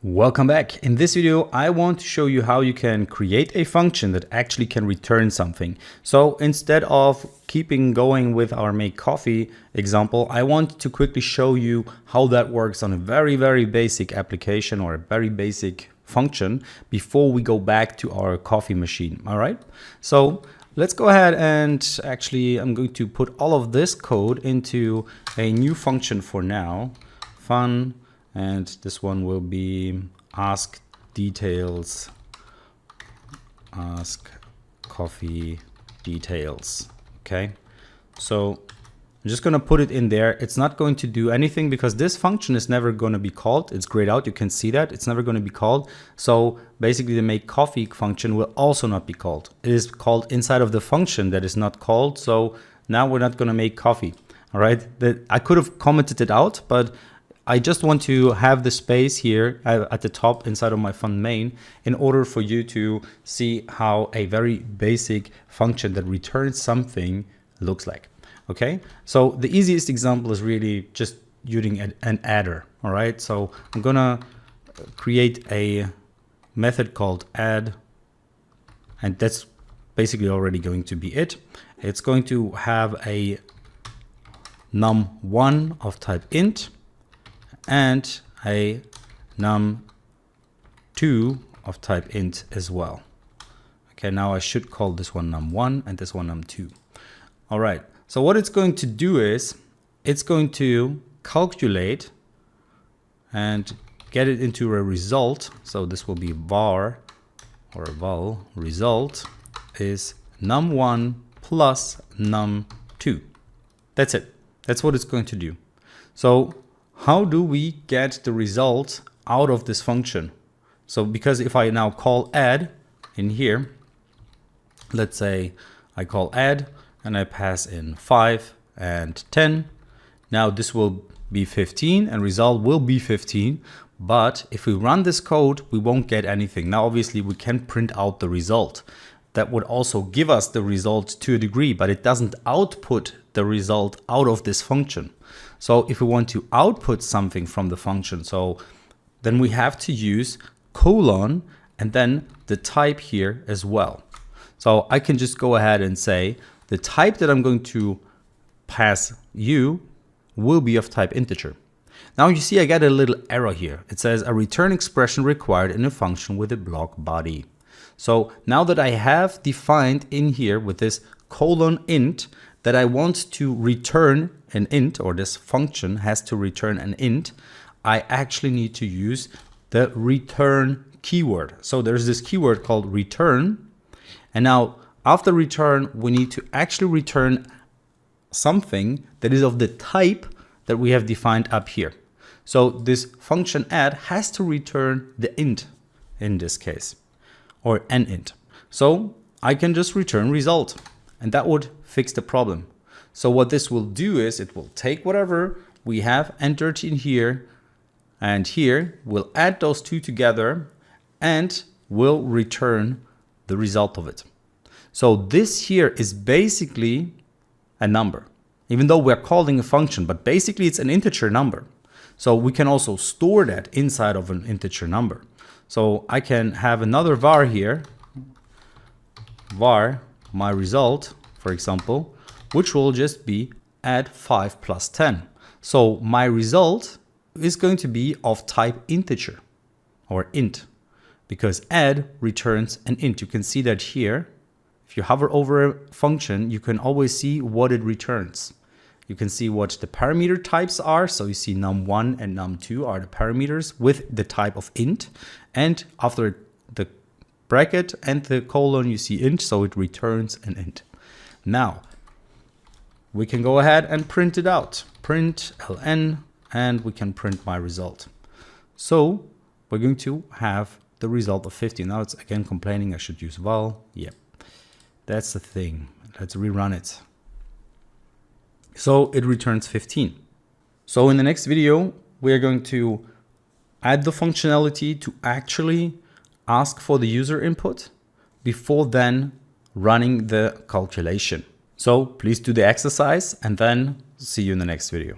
Welcome back. In this video, I want to show you how you can create a function that actually can return something. So instead of keeping going with our make coffee example, I want to quickly show you how that works on a very basic application or a very basic function before we go back to our coffee machine. All right. So let's go ahead and actually I'm going to put all of this code into a new function for now. Fun. And this one will be ask details, ask coffee details. Okay, so I'm just going to put it in there. It's not going to do anything because this function is never going to be called. It's grayed out. You can see that it's never going to be called. So basically the make coffee function will also not be called. It is called inside of the function that is not called. So now we're not going to make coffee. All right, I could have commented it out, but I just want to have the space here at the top inside of my fun main in order for you to see how a very basic function that returns something looks like. Okay, so the easiest example is really just using an adder. All right, so I'm gonna create a method called add, and that's basically already going to be it. It's going to have a num1 of type int and a num2 of type int as well. Okay, now I should call this one num1 and this one num2. All right, so what it's going to do is it's going to calculate and get it into a result. So this will be var or val result is num1 plus num2. That's it. That's what it's going to do. So how do we get the result out of this function? So because if I now call add in here, let's say I call add and I pass in 5 and 10. Now this will be 15 and result will be 15. But if we run this code, we won't get anything. Now, obviously we can print out the result. That would also give us the result to a degree, but it doesn't output the result out of this function. So if we want to output something from the function, so then we have to use colon and then the type here as well. So I can just go ahead and say the type that I'm going to pass you will be of type integer. Now you see I get a little error here. It says a return expression required in a function with a block body. So now that I have defined in here with this colon int that I want to return an int, or this function has to return an int, I actually need to use the return keyword. So there's this keyword called return. And now after return, we need to actually return something that is of the type that we have defined up here. So this function add has to return the int in this case, or an int. So I can just return result and that would fix the problem. So what this will do is it will take whatever we have entered in here and here, we'll add those two together and will return the result of it. So this here is basically a number, even though we're calling a function, but basically it's an integer number. So we can also store that inside of an integer number. So I can have another var here, var my result, for example, which will just be add 5 plus 10. So my result is going to be of type integer or int, because add returns an int. You can see that here. If you hover over a function, you can always see what it returns. You can see what the parameter types are. So you see num1 and num2 are the parameters with the type of int. And after the bracket and the colon, you see int, so it returns an int. Now, we can go ahead and print it out. Print ln, and we can print my result. So we're going to have the result of 50. Now it's again complaining I should use val. Yep, that's the thing. Let's rerun it. So it returns 15. So in the next video, we are going to add the functionality to actually ask for the user input before then running the calculation. So please do the exercise and then see you in the next video.